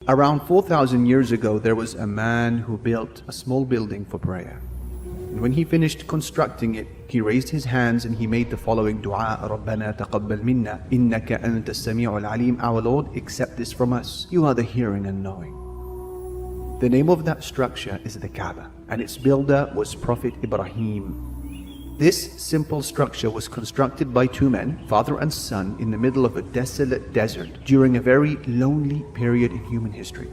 Around 4,000 years ago, there was a man who built a small building for prayer. And when he finished constructing it, he raised his hands and he made the following dua: رَبَّنَا تَقَبَّلْ مِنَّا إِنَّكَ أَنْتَ السَّمِيعُ الْعَلِيمُ. Our Lord, accept this from us. You are the hearing and knowing. The name of that structure is the Kaaba, and its builder was Prophet Ibrahim. This simple structure was constructed by two men, father and son, in the middle of a desolate desert during a very lonely period in human history.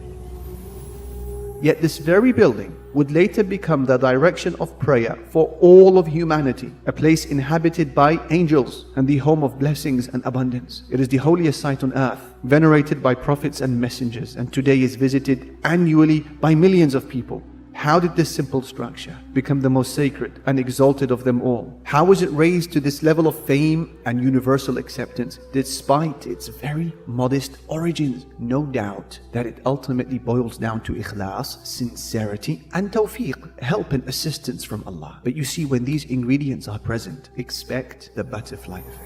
Yet this very building would later become the direction of prayer for all of humanity, a place inhabited by angels and the home of blessings and abundance. It is the holiest site on earth, venerated by prophets and messengers, and today is visited annually by millions of people. How did this simple structure become the most sacred and exalted of them all? How was it raised to this level of fame and universal acceptance despite its very modest origins? No doubt that it ultimately boils down to ikhlas, sincerity, and tawfiq, help and assistance from Allah. But you see, when these ingredients are present, expect the butterfly effect.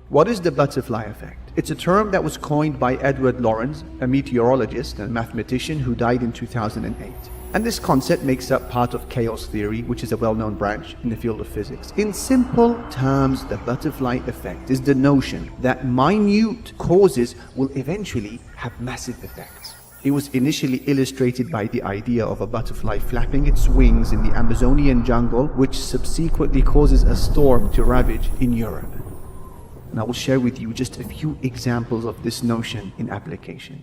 What is the butterfly effect? It's a term that was coined by Edward Lorenz, a meteorologist and mathematician who died in 2008. And this concept makes up part of chaos theory, which is a well-known branch in the field of physics. In simple terms, the butterfly effect is the notion that minute causes will eventually have massive effects. It was initially illustrated by the idea of a butterfly flapping its wings in the Amazonian jungle, which subsequently causes a storm to ravage in Europe. And I will share with you just a few examples of this notion in application.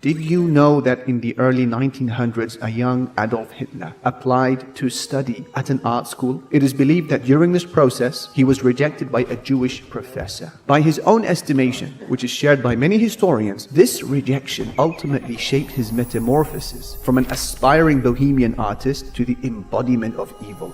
Did you know that in the early 1900s, a young Adolf Hitler applied to study at an art school? It is believed that during this process, he was rejected by a Jewish professor. By his own estimation, which is shared by many historians, this rejection ultimately shaped his metamorphosis from an aspiring bohemian artist to the embodiment of evil.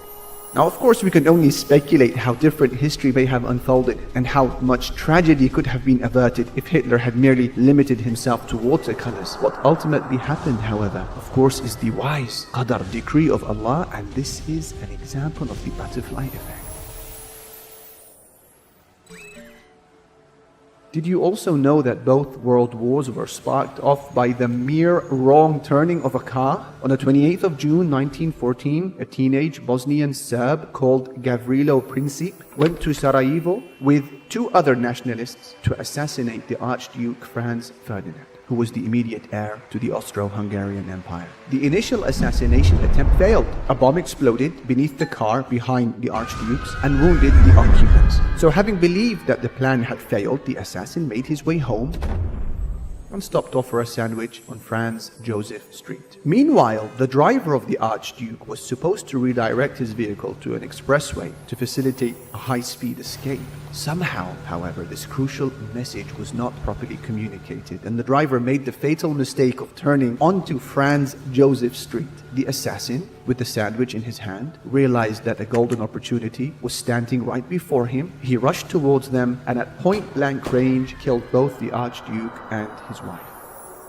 Now, of course, we can only speculate how different history may have unfolded and how much tragedy could have been averted if Hitler had merely limited himself to watercolors. What ultimately happened, however, of course, is the wise qadar, decree of Allah, and this is an example of the butterfly effect. Did you also know that both world wars were sparked off by the mere wrong turning of a car? On the 28th of June 1914, a teenage Bosnian Serb called Gavrilo Princip went to Sarajevo with two other nationalists to assassinate the Archduke Franz Ferdinand, who was the immediate heir to the Austro-Hungarian Empire. The initial assassination attempt failed. A bomb exploded beneath the car behind the archdukes and wounded the occupants. So having believed that the plan had failed, the assassin made his way home and stopped off for a sandwich on Franz Joseph Street. Meanwhile, the driver of the Archduke was supposed to redirect his vehicle to an expressway to facilitate a high-speed escape. Somehow, however, this crucial message was not properly communicated, and the driver made the fatal mistake of turning onto Franz Joseph Street. The assassin, with the sandwich in his hand, realized that a golden opportunity was standing right before him. He rushed towards them and at point-blank range killed both the Archduke and his wife.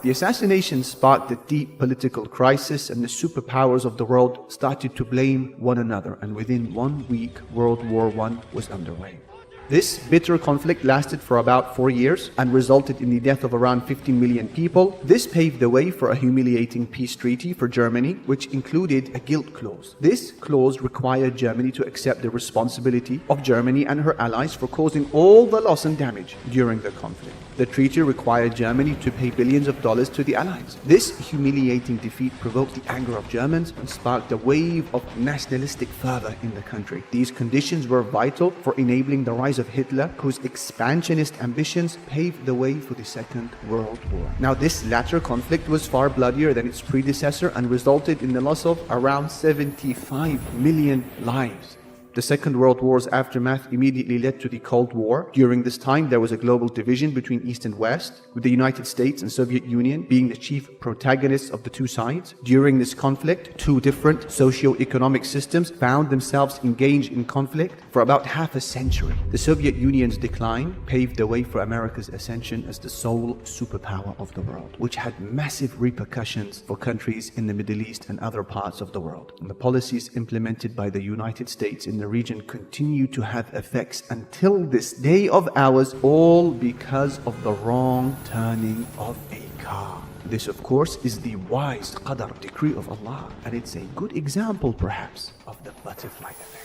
The assassination sparked a deep political crisis, and the superpowers of the world started to blame one another, and within 1 week, World War I was underway. This bitter conflict lasted for about 4 years and resulted in the death of around 15 million people. This paved the way for a humiliating peace treaty for Germany, which included a guilt clause. This clause required Germany to accept the responsibility of Germany and her allies for causing all the loss and damage during the conflict. The treaty required Germany to pay billions of dollars to the allies. This humiliating defeat provoked the anger of Germans and sparked a wave of nationalistic fervor in the country. These conditions were vital for enabling the rise of Hitler, whose expansionist ambitions paved the way for the Second World War. Now, this latter conflict was far bloodier than its predecessor and resulted in the loss of around 75 million lives. The Second World War's aftermath immediately led to the Cold War. During this time, there was a global division between East and West, with the United States and Soviet Union being the chief protagonists of the two sides. During this conflict, two different socio-economic systems found themselves engaged in conflict for about half a century. The Soviet Union's decline paved the way for America's ascension as the sole superpower of the world, which had massive repercussions for countries in the Middle East and other parts of the world. And the policies implemented by the United States in the the region continue to have effects until this day of ours, all because of the wrong turning of a car. This, of course, is the wise qadar, decree of Allah, and it's a good example, perhaps, of the butterfly effect.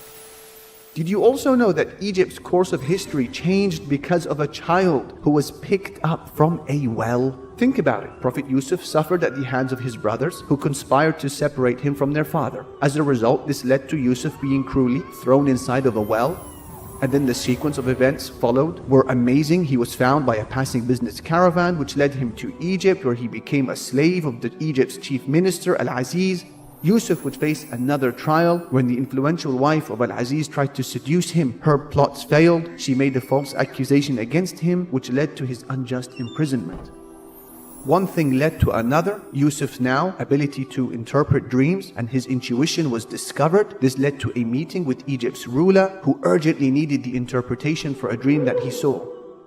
Did you also know that Egypt's course of history changed because of a child who was picked up from a well? Think about it. Prophet Yusuf suffered at the hands of his brothers, who conspired to separate him from their father. As a result, this led to Yusuf being cruelly thrown inside of a well. And then the sequence of events followed were amazing. He was found by a passing business caravan, which led him to Egypt, where he became a slave of Egypt's chief minister, Al-Aziz. Yusuf would face another trial when the influential wife of Al-Aziz tried to seduce him. Her plots failed. She made a false accusation against him, which led to his unjust imprisonment. One thing led to another. Yusuf's now ability to interpret dreams and his intuition was discovered. This led to a meeting with Egypt's ruler, who urgently needed the interpretation for a dream that he saw.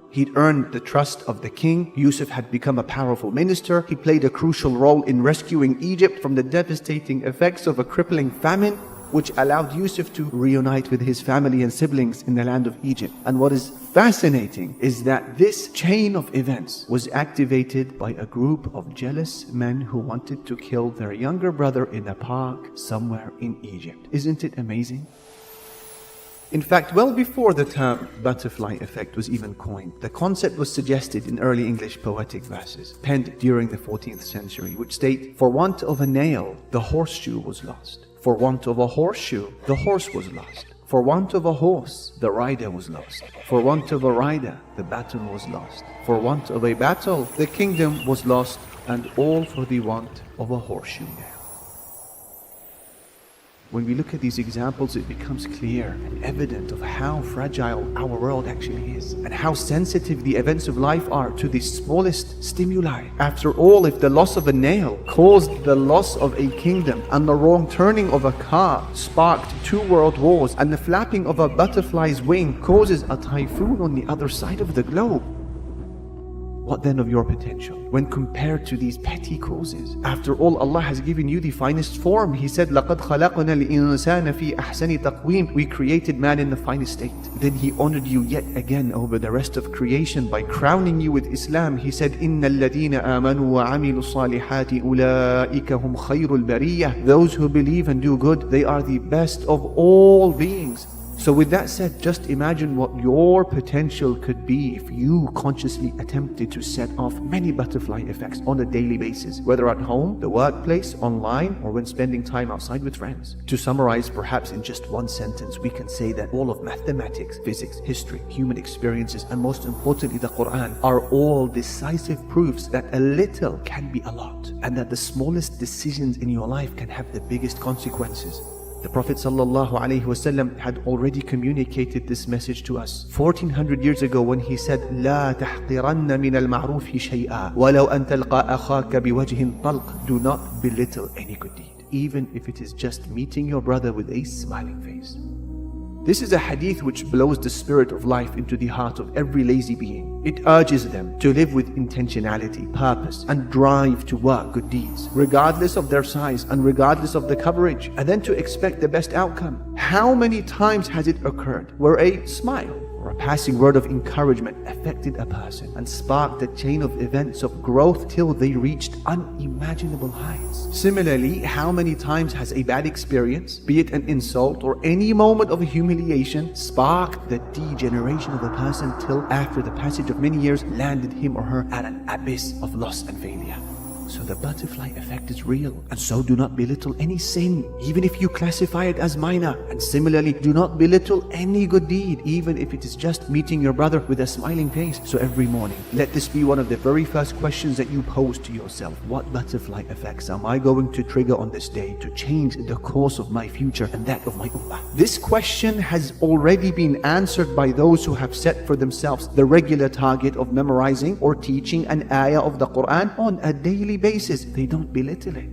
He'd earned the trust of the king. Yusuf had become a powerful minister. He played a crucial role in rescuing Egypt from the devastating effects of a crippling famine, which allowed Yusuf to reunite with his family and siblings in the land of Egypt. And what is fascinating is that this chain of events was activated by a group of jealous men who wanted to kill their younger brother in a park somewhere in Egypt. Isn't it amazing? In fact, well before the term butterfly effect was even coined, the concept was suggested in early English poetic verses penned during the 14th century, which state, "For want of a nail, the horseshoe was lost. For want of a horseshoe, the horse was lost. For want of a horse, the rider was lost. For want of a rider, the battle was lost. For want of a battle, the kingdom was lost, and all for the want of a horseshoe nail." When we look at these examples, it becomes clear and evident of how fragile our world actually is, and how sensitive the events of life are to the smallest stimuli. After all, if the loss of a nail caused the loss of a kingdom, and the wrong turning of a car sparked 2 world wars, and the flapping of a butterfly's wing causes a typhoon on the other side of the globe, what then of your potential when compared to these petty causes? After all, Allah has given you the finest form. He said, لَقَدْ خَلَقْنَا الْإِنسَانَ فِي أَحْسَنِ تَقْوِيمٍ. We created man in the finest state. Then He honored you yet again over the rest of creation by crowning you with Islam. He said, إِنَّ الَّذِينَ آمَنُوا وَعَمِلُوا الصَّالِحَاتِ أُولَٰئِكَ هُمْ خَيْرُ الْبَرِيَّةِ. Those who believe and do good, they are the best of all beings. So with that said, just imagine what your potential could be if you consciously attempted to set off many butterfly effects on a daily basis, whether at home, the workplace, online, or when spending time outside with friends. To summarize, perhaps in just one sentence, we can say that all of mathematics, physics, history, human experiences, and most importantly the Quran, are all decisive proofs that a little can be a lot, and that the smallest decisions in your life can have the biggest consequences. The Prophet ﷺ had already communicated this message to us 1400 years ago when he said, لا تحقرن من المعروف شيئا ولو أن تلقى أخاك بوجه طلق. Do not belittle any good deed, even if it is just meeting your brother with a smiling face. This is a hadith which blows the spirit of life into the heart of every lazy being. It urges them to live with intentionality, purpose, and drive to work good deeds, regardless of their size and regardless of the coverage, and then to expect the best outcome. How many times has it occurred where a smile or a passing word of encouragement affected a person and sparked a chain of events of growth till they reached unimaginable heights? Similarly, how many times has a bad experience, be it an insult or any moment of humiliation, sparked the degeneration of a person till after the passage of many years landed him or her at an abyss of loss and failure? So the butterfly effect is real, and so do not belittle any sin, even if you classify it as minor. And similarly, do not belittle any good deed, even if it is just meeting your brother with a smiling face. So every morning, let this be one of the very first questions that you pose to yourself. What butterfly effects am I going to trigger on this day to change the course of my future and that of my ummah? This question has already been answered by those who have set for themselves the regular target of memorizing or teaching an ayah of the Quran on a daily basis. They don't belittle it.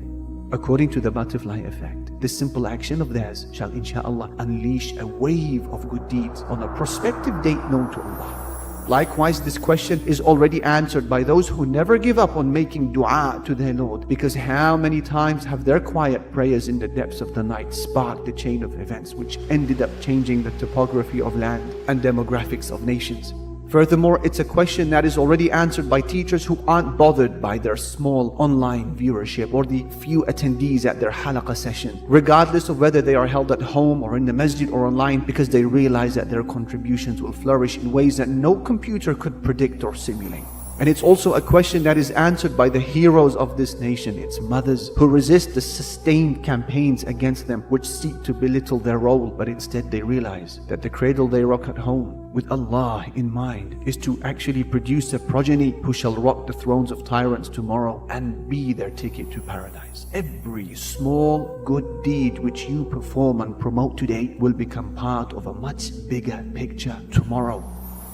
According to the butterfly effect, this simple action of theirs shall insha'Allah unleash a wave of good deeds on a prospective date known to Allah. Likewise, this question is already answered by those who never give up on making dua to their Lord, because how many times have their quiet prayers in the depths of the night sparked the chain of events which ended up changing the topography of land and demographics of nations. Furthermore, it's a question that is already answered by teachers who aren't bothered by their small online viewership or the few attendees at their halaqah session, regardless of whether they are held at home or in the masjid or online, because they realize that their contributions will flourish in ways that no computer could predict or simulate. And it's also a question that is answered by the heroes of this nation, its mothers, who resist the sustained campaigns against them which seek to belittle their role, but instead they realize that the cradle they rock at home with Allah in mind is to actually produce a progeny who shall rock the thrones of tyrants tomorrow and be their ticket to paradise. Every small good deed which you perform and promote today will become part of a much bigger picture tomorrow.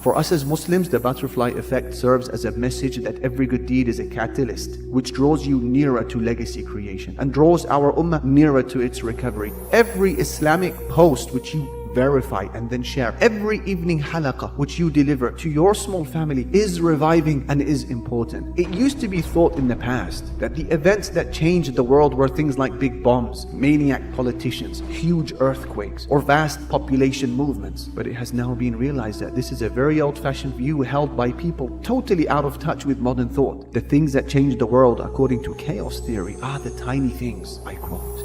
For us as Muslims, the butterfly effect serves as a message that every good deed is a catalyst which draws you nearer to legacy creation and draws our ummah nearer to its recovery. Every Islamic post which you verify and then share, every evening halaqah which you deliver to your small family is reviving and is important. It used to be thought in the past that the events that changed the world were things like big bombs, maniac politicians, huge earthquakes, or vast population movements. But it has now been realized that this is a very old-fashioned view held by people totally out of touch with modern thought. The things that change the world, according to chaos theory, are the tiny things, I quote.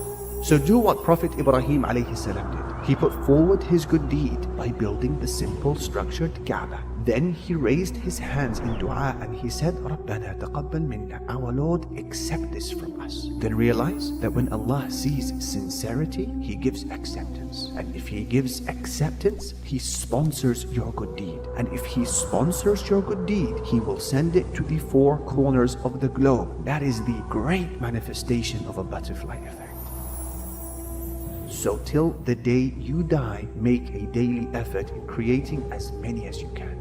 So do what Prophet Ibrahim alayhi salam did. He put forward his good deed by building the simple structured Kaaba. Then he raised his hands in dua and he said, Rabbana taqabbal minna, our Lord, accept this from us. Then realize that when Allah sees sincerity, He gives acceptance. And if He gives acceptance, He sponsors your good deed. And if He sponsors your good deed, He will send it to the four corners of the globe. That is the great manifestation of a butterfly effect. So till the day you die, make a daily effort in creating as many as you can.